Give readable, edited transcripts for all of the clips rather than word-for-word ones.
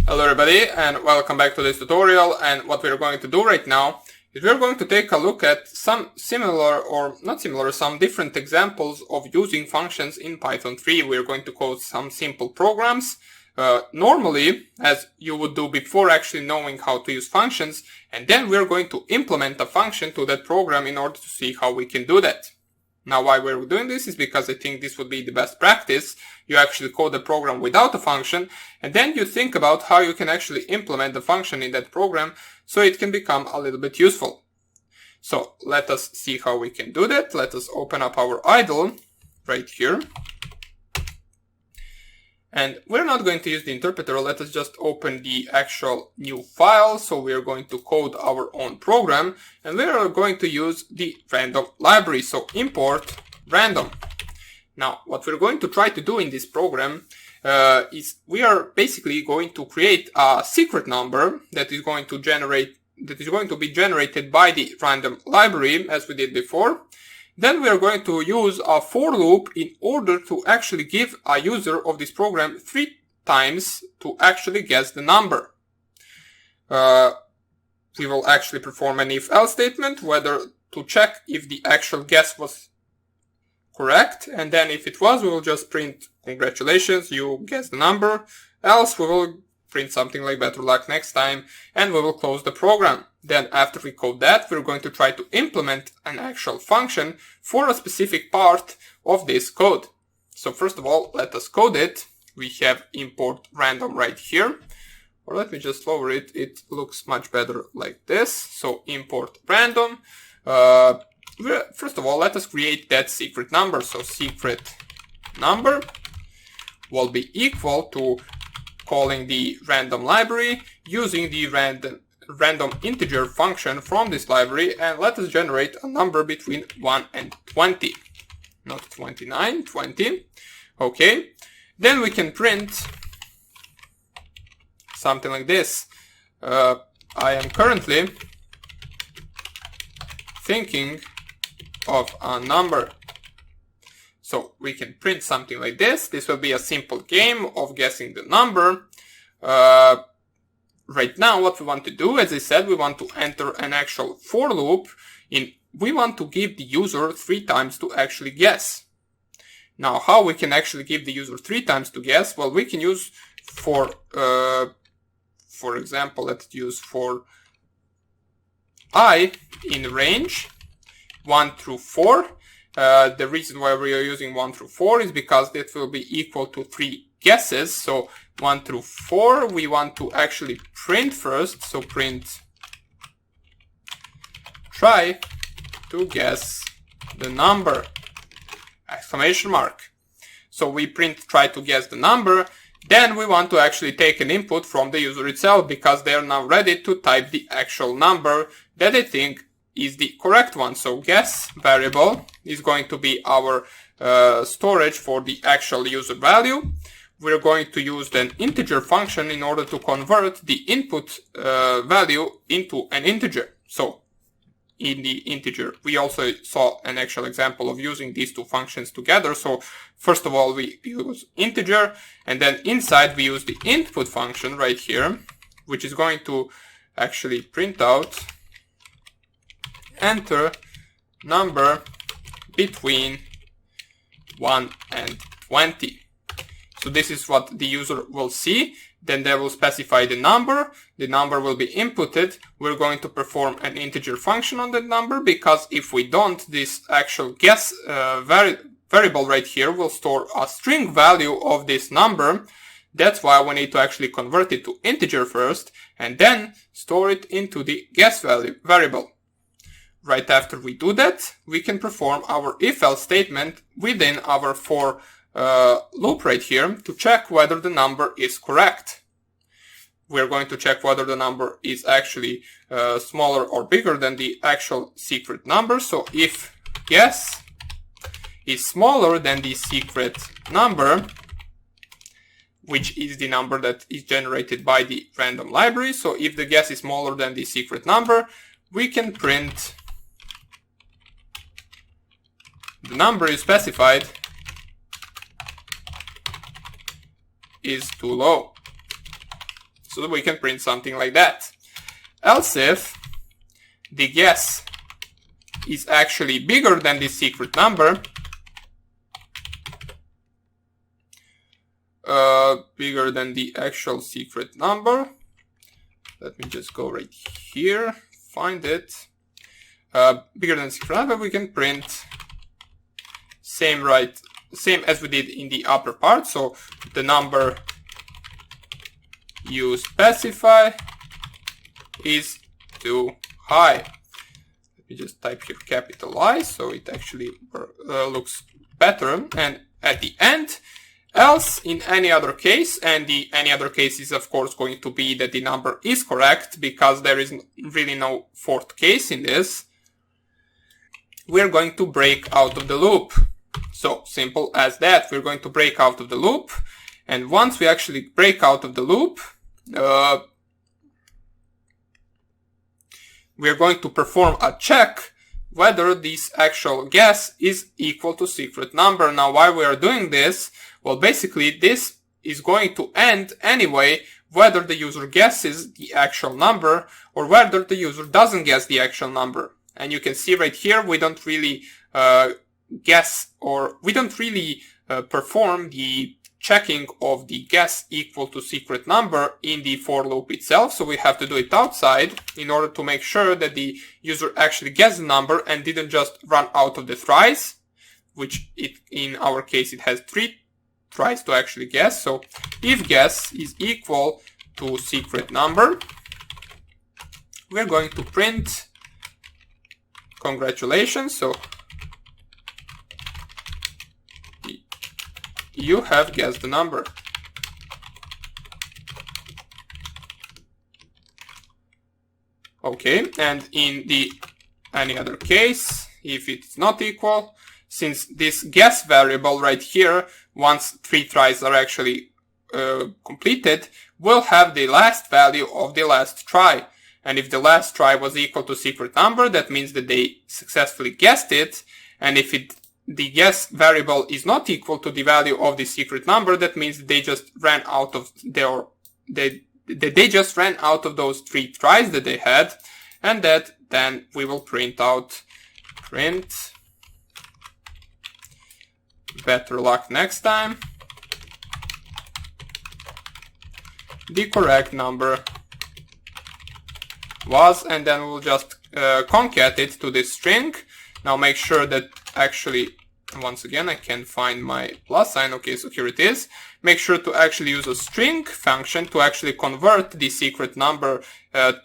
Hello everybody and welcome back to this tutorial, and what we're going to do right now is we're going to take a look at some similar or not similar, some different examples of using functions in Python 3. We're going to code some simple programs normally as you would do before actually knowing how to use functions, and then we're going to implement a function to that program in order to see how we can do that. Now, why we're doing this is because I think this would be the best practice. You actually code a program without a function, and then you think about how you can actually implement the function in that program so it can become a little bit useful. So let us see how we can do that. Let us open up our idle right here. And we're not going to use the interpreter. Let us just open the actual new file. So we're going to code our own program, and we are going to use the random library. So import random. Now, what we're going to try to do in this program is we are basically going to create a secret number that is going to be generated by the random library as we did before. Then we are going to use a for loop in order to actually give a user of this program 3 times to actually guess the number. We will actually perform an if-else statement, whether to check if the actual guess was correct, and then if it was, we will just print congratulations, you guessed the number. Else we will print something like better luck next time, and we will close the program. Then after we code that, we're going to try to implement an actual function for a specific part of this code. So first of all, let us code it. We have import random right here, or let me just lower it. It looks much better like this. So import random. First of all, let us create that secret number. So secret number will be equal to calling the random library using the random integer function from this library, and let us generate a number between 1 and 20. Not 29, 20. Okay. Then we can print something like this. I am currently thinking of a number. So we can print something like this. This will be a simple game of guessing the number. Right now, what we want to do, as I said, we want to enter an actual for loop. We want to give the user 3 times to actually guess. Now, how we can actually give the user 3 times to guess? Well, we can use for example, let's use for I in range 1 through 4. The reason why we are using 1 through 4 is because it will be equal to 3 guesses. So 1 through 4, we want to actually print first. So print try to guess the number, exclamation mark. So we print try to guess the number. Then we want to actually take an input from the user itself, because they are now ready to type the actual number that they think is the correct one. So guess variable is going to be our storage for the actual user value. We're going to use an integer function in order to convert the input value into an integer. So in the integer, we also saw an actual example of using these two functions together. So first of all, we use integer, and then inside we use the input function right here, which is going to actually print out enter number between 1 and 20. So this is what the user will see. Then they will specify the number. The number will be inputted. We're going to perform an integer function on that number, because if we don't, this actual guess variable right here will store a string value of this number. That's why we need to actually convert it to integer first, and then store it into the guess variable. Right after we do that, we can perform our if-else statement within our for loop right here to check whether the number is correct. We're going to check whether the number is actually smaller or bigger than the actual secret number. So if guess is smaller than the secret number, which is the number that is generated by the random library. So if the guess is smaller than the secret number, we can print the number you specified is too low. So that we can print something like that. Else if the guess is actually bigger than the secret number, bigger than the actual secret number. Let me just go right here, find it. Bigger than secret number, we can print same as we did in the upper part. So the number you specify is too high. Let me just type here capital I, so it actually looks better. And at the end, else in any other case, and the any other case is of course going to be that the number is correct, because there is really no fourth case in this, we're going to break out of the loop. So simple as that, we're going to break out of the loop. And once we actually break out of the loop, we're going to perform a check whether this actual guess is equal to secret number. Now, why we are doing this? Well, basically, this is going to end anyway, whether the user guesses the actual number or whether the user doesn't guess the actual number. And you can see right here, we don't really guess, or we don't really perform the checking of the guess equal to secret number in the for loop itself. So we have to do it outside in order to make sure that the user actually guessed the number and didn't just run out of the tries, which in our case it has 3 tries to actually guess. So if guess is equal to secret number, we're going to print congratulations. So you have guessed the number. Okay, and in the any other case, if it's not equal, since this guess variable right here, once 3 tries are actually completed, will have the last value of the last try. And if the last try was equal to secret number, that means that they successfully guessed it. And if the guess variable is not equal to the value of the secret number, that means they just ran out of they just ran out of those 3 tries that they had, and that then we will print better luck next time. The correct number was, and then we'll just concat it to this string. Now make sure that actually, once again, I can't find my plus sign. Okay, so here it is. Make sure to actually use a string function to actually convert the secret number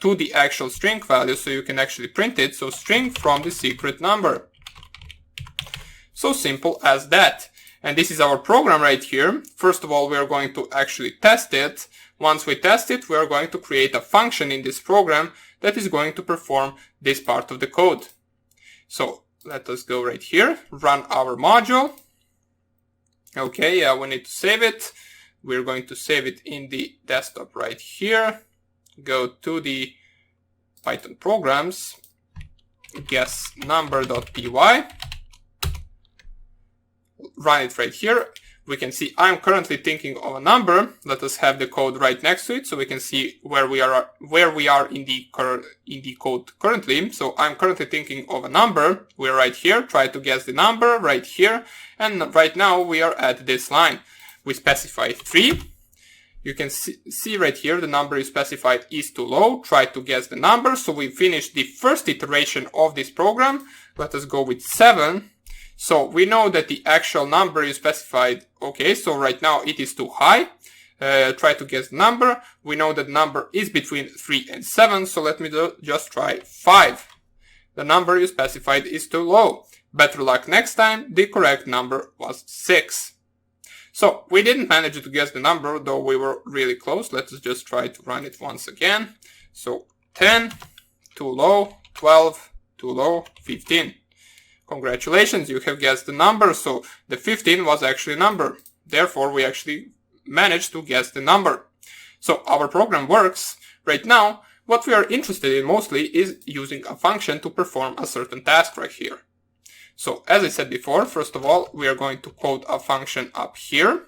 to the actual string value, so you can actually print it. So string from the secret number. So simple as that. And this is our program right here. First of all, we are going to actually test it. Once we test it, we are going to create a function in this program that is going to perform this part of the code. So let us go right here, run our module. Okay, yeah, we need to save it. We're going to save it in the desktop right here. Go to the Python programs, guess number.py. Run it right here. We can see I'm currently thinking of a number. Let us have the code right next to it so we can see where we are in the code currently. So I'm currently thinking of a number. We're right here. Try to guess the number right here. And right now we are at this line. We specify 3. You can see right here the number you specified is too low. Try to guess the number. So we finished the first iteration of this program. Let us go with 7. So we know that the actual number you specified, okay, so right now it is too high. Try to guess the number. We know that number is between 3 and 7, so let me just try 5. The number you specified is too low. Better luck next time. The correct number was 6. So we didn't manage to guess the number, though we were really close. Let's just try to run it once again. So 10, too low, 12, too low, 15. Congratulations, you have guessed the number. So the 15 was actually a number. Therefore, we actually managed to guess the number. So our program works. Right now, what we are interested in mostly is using a function to perform a certain task right here. So as I said before, first of all, we are going to code a function up here.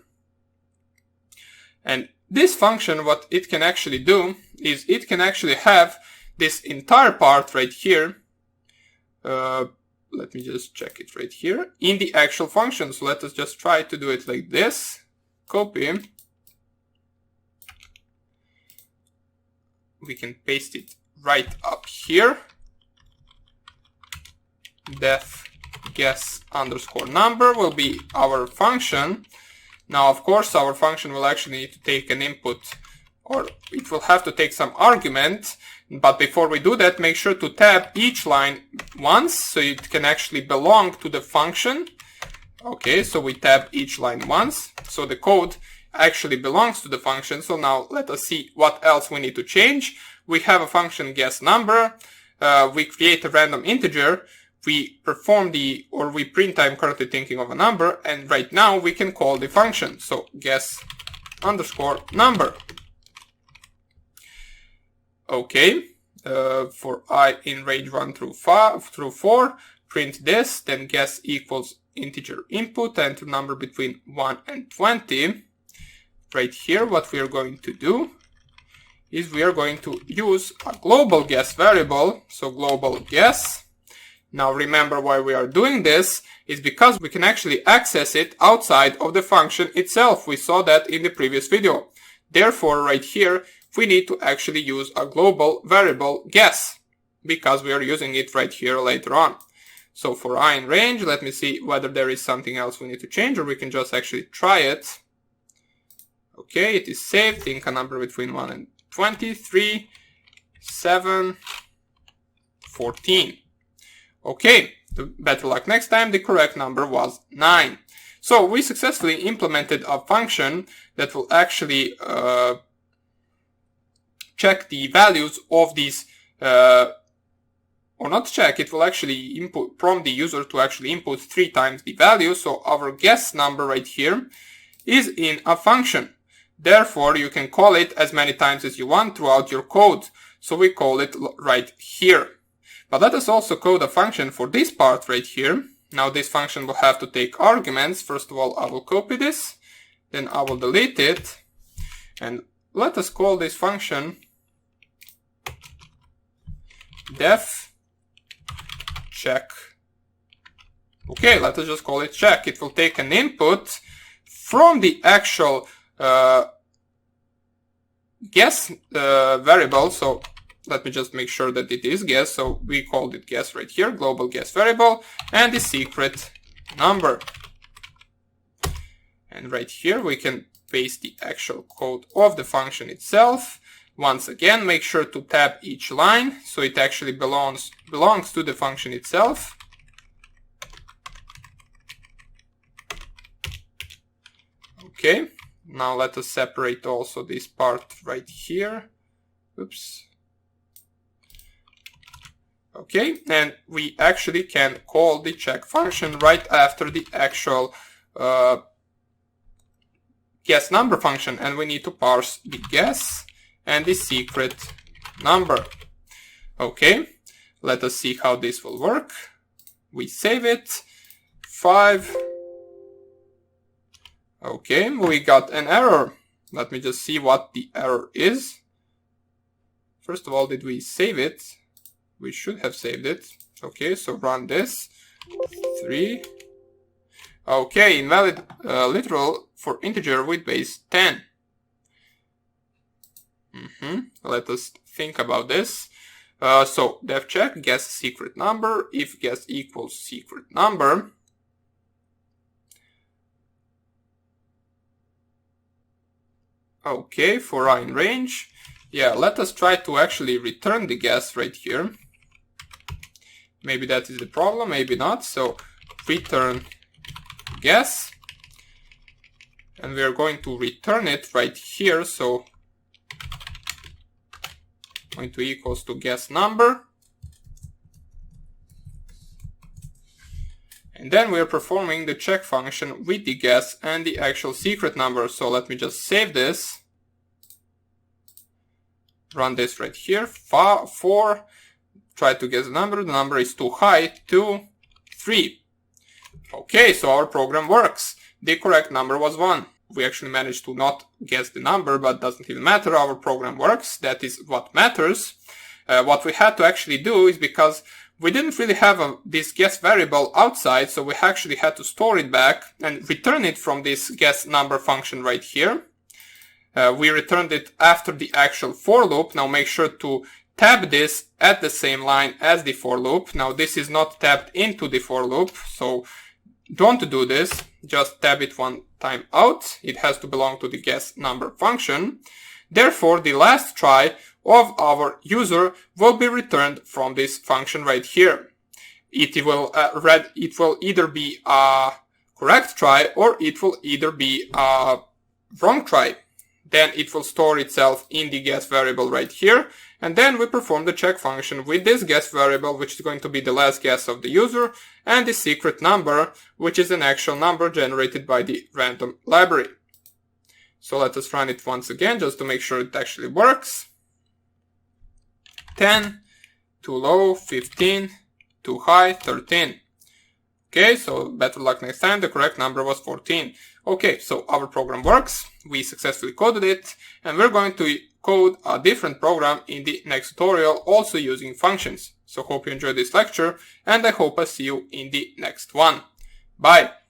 And this function, what it can actually do is it can actually have this entire part right here. Let me just check it right here in the actual function. So let us just try to do it like this. Copy. We can paste it right up here. Def guess underscore number will be our function. Now, of course, our function will actually need to take an input, or it will have to take some argument. But before we do that, make sure to tab each line once so it can actually belong to the function. Okay, so we tab each line once, so the code actually belongs to the function. So now let us see what else we need to change. We have a function guess number. We create a random integer. We perform we print I'm currently thinking of a number, and right now we can call the function. So guess underscore number. Okay, for I in range 1 through 4, print this, then guess equals integer input, enter number between 1 and 20. Right here, what we are going to do is we are going to use a global guess variable, so global guess. Now remember why we are doing this is because we can actually access it outside of the function itself. We saw that in the previous video. Therefore, right here, we need to actually use a global variable guess because we are using it right here later on. So for I in range, let me see whether there is something else we need to change, or we can just actually try it. Okay, it is saved. Think a number between 1 and 20, 3, 7, 14. Okay, better luck next time. The correct number was 9. So we successfully implemented a function that will actually check the values of these, or not check, it will actually prompt the user to actually input 3 times the value. So our guess number right here is in a function. Therefore, you can call it as many times as you want throughout your code. So we call it right here. But let us also code a function for this part right here. Now this function will have to take arguments. First of all, I will copy this, then I will delete it, and let us call this function def check. Okay, let us just call it check. It will take an input from the actual guess variable. So let me just make sure that it is guess. So we called it guess right here, global guess variable, and the secret number. And right here we can paste the actual code of the function itself. Once again, make sure to tab each line so it actually belongs to the function itself. Okay, now let us separate also this part right here. Oops. Okay, and we actually can call the check function right after the actual guess number function, and we need to parse the guess and the secret number. Okay, let us see how this will work. We save it. 5. Okay, we got an error. Let me just see what the error is. First of all, did we save it? We should have saved it. Okay, so run this. 3. Okay, invalid literal for integer with base 10. Let us think about this. So def check guess secret number. If guess equals secret number, okay, for I in range, yeah, let us try to actually return the guess right here. Maybe that is the problem, maybe not. So return guess, and we are going to return it right here. So going to equals to guess number, and then we are performing the check function with the guess and the actual secret number. So let me just save this, run this right here. 4, try to guess the number is too high. 2, 3. Okay, so our program works. The correct number was 1. we actually managed to not guess the number, but doesn't even matter. Our program works. That is what matters. What we had to actually do is, because we didn't really have this guess variable outside, so we actually had to store it back and return it from this guess number function right here. We returned it after the actual for loop. Now make sure to tab this at the same line as the for loop. Now this is not tabbed into the for loop, so don't do this. Just tab it one time out. It has to belong to the guess number function. Therefore, the last try of our user will be returned from this function right here. It will either be a correct try or it will either be a wrong try. Then it will store itself in the guess variable right here. And then we perform the check function with this guess variable, which is going to be the last guess of the user, and the secret number, which is an actual number generated by the random library. So let us run it once again, just to make sure it actually works. 10, too low, 15, too high, 13. Okay, so better luck next time. The correct number was 14. Okay, so our program works. We successfully coded it, and we're going to code a different program in the next tutorial, also using functions. So hope you enjoyed this lecture, and I hope I see you in the next one. Bye!